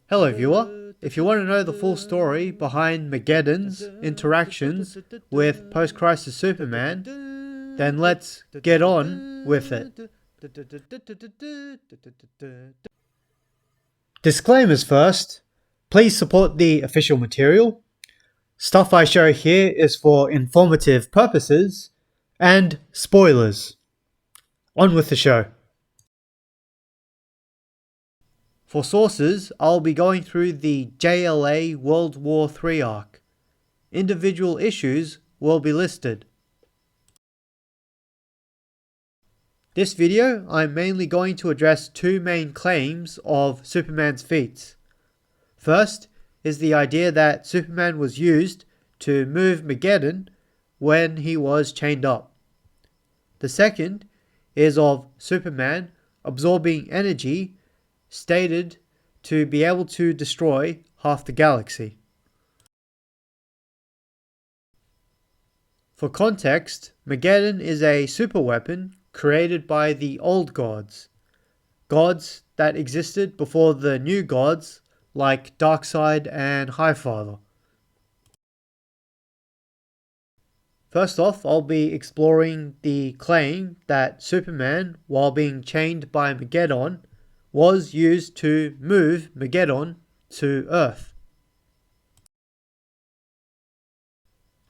Hello viewer, if you want to know the full story behind Mageddon's interactions with post-crisis Superman, then let's get on with it. Disclaimers first. Please support the official material. Stuff I show here is for informative purposes, and spoilers. On with the show. For sources, I'll be going through the JLA World War III arc. Individual issues will be listed. This video, I'm mainly going to address two main claims of Superman's feats. First is the idea that Superman was used to move Mageddon when he was chained up. The second is of Superman absorbing energy stated to be able to destroy half the galaxy. For context, Mageddon is a superweapon created by the old gods. Gods that existed before the new gods like Darkseid and Highfather. First off, I'll be exploring the claim that Superman, while being chained by Mageddon, was used to move Mageddon to Earth.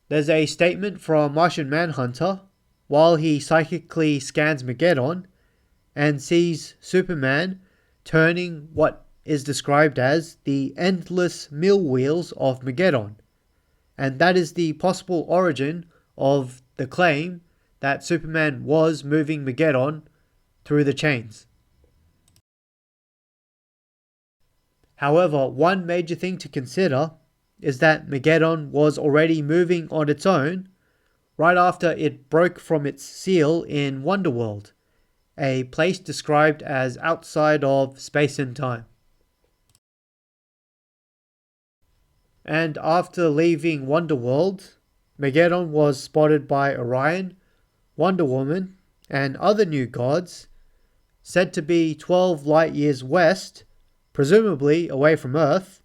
There's a statement from Martian Manhunter while he psychically scans Mageddon and sees Superman turning what is described as the endless mill wheels of Mageddon, and that is the possible origin of the claim that Superman was moving Mageddon through the chains. However, one major thing to consider is that Mageddon was already moving on its own right after it broke from its seal in Wonderworld, a place described as outside of space and time. And after leaving Wonderworld, Mageddon was spotted by Orion, Wonder Woman, and other new gods, said to be 12 light years west, presumably away from Earth,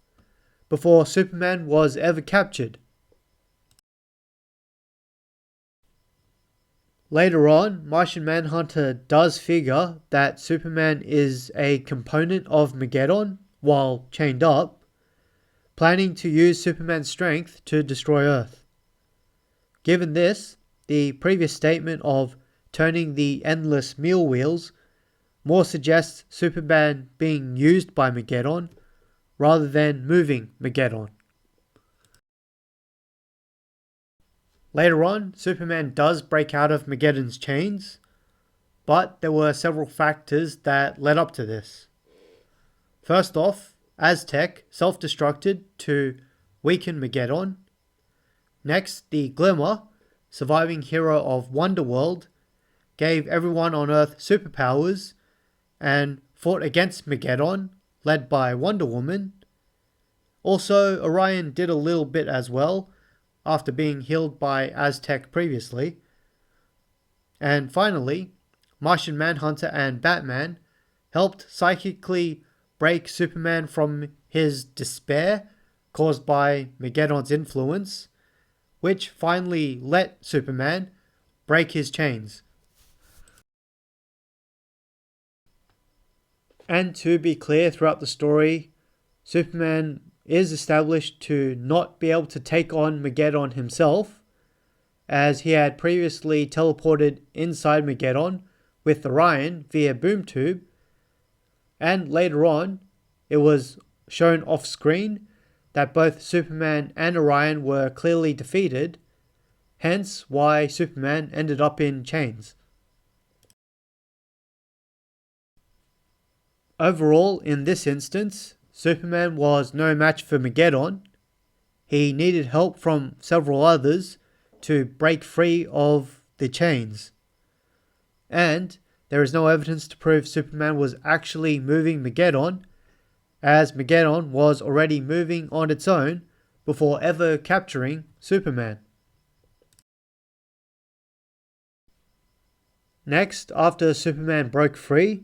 before Superman was ever captured. Later on, Martian Manhunter does figure that Superman is a component of Mageddon while chained up, planning to use Superman's strength to destroy Earth. Given this, the previous statement of turning the endless mill wheels more suggests Superman being used by Mageddon rather than moving Mageddon. Later on, Superman does break out of Mageddon's chains, but there were several factors that led up to this. First off, Aztec self-destructed to weaken Mageddon. Next, the Glimmer, surviving hero of Wonderworld, gave everyone on Earth superpowers and fought against Mageddon, led by Wonder Woman. Also, Orion did a little bit as well, after being healed by Aztec previously. And finally, Martian Manhunter and Batman helped psychically break Superman from his despair caused by Mageddon's influence, which finally let Superman break his chains. And to be clear throughout the story, Superman is established to not be able to take on Mageddon himself, as he had previously teleported inside Mageddon with Orion via boom tube, and later on it was shown off screen that both Superman and Orion were clearly defeated, hence why Superman ended up in chains. Overall, in this instance, Superman was no match for Mageddon. He needed help from several others to break free of the chains. And there is no evidence to prove Superman was actually moving Mageddon, as Mageddon was already moving on its own before ever capturing Superman. Next, after Superman broke free,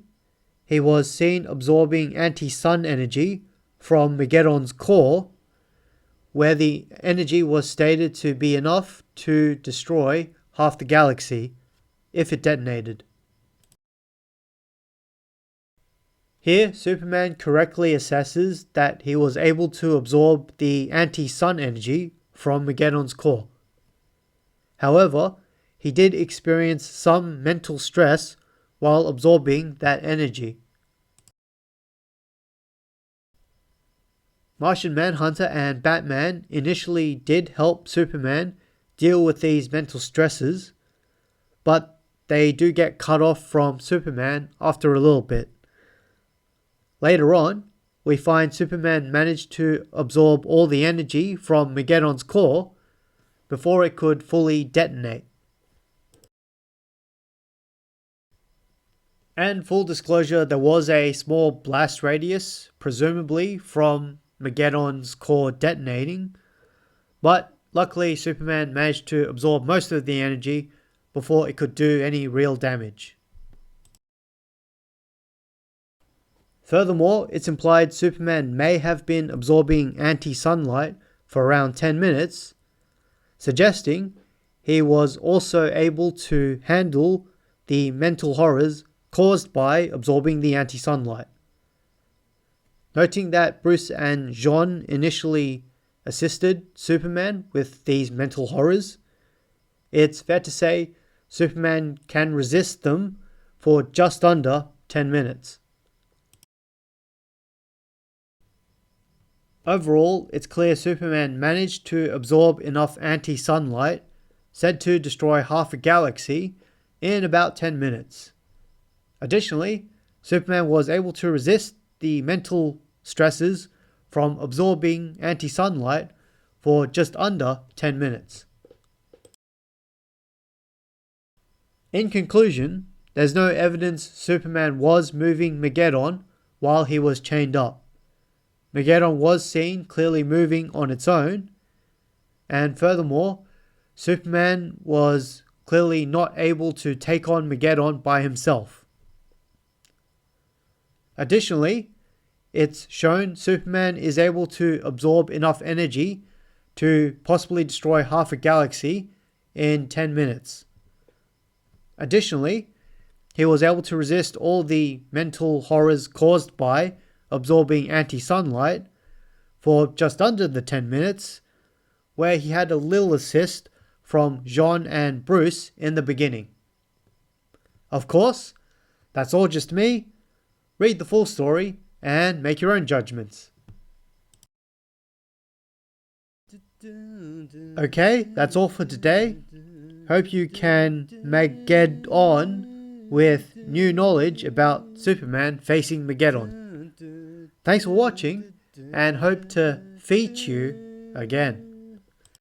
he was seen absorbing anti-sun energy from Mageddon's core, where the energy was stated to be enough to destroy half the galaxy if it detonated. Here, Superman correctly assesses that he was able to absorb the anti-sun energy from Mageddon's core. However, he did experience some mental stress while absorbing that energy. Martian Manhunter and Batman initially did help Superman deal with these mental stresses, but they do get cut off from Superman after a little bit. Later on, we find Superman managed to absorb all the energy from Mageddon's core before it could fully detonate. And full disclosure, there was a small blast radius, presumably from Mageddon's core detonating, but luckily Superman managed to absorb most of the energy before it could do any real damage. Furthermore, it's implied Superman may have been absorbing anti-sunlight for around 10 minutes, suggesting he was also able to handle the mental horrors caused by absorbing the anti-sunlight. Noting that Bruce and Jean initially assisted Superman with these mental horrors, it's fair to say Superman can resist them for just under 10 minutes. Overall, it's clear Superman managed to absorb enough anti-sunlight, said to destroy half a galaxy, in about 10 minutes. Additionally, Superman was able to resist the mental stresses from absorbing anti-sunlight for just under 10 minutes. In conclusion, there's no evidence Superman was moving Mageddon while he was chained up. Mageddon was seen clearly moving on its own, and furthermore, Superman was clearly not able to take on Mageddon by himself. Additionally, it's shown Superman is able to absorb enough energy to possibly destroy half a galaxy in 10 minutes. Additionally, he was able to resist all the mental horrors caused by absorbing anti-sunlight for just under the 10 minutes, where he had a little assist from Jean and Bruce in the beginning. Of course, that's all just me. Read the full story and make your own judgments. Okay, that's all for today. Hope you can Mageddon with new knowledge about Superman facing Mageddon. Thanks for watching, and hope to feat you again.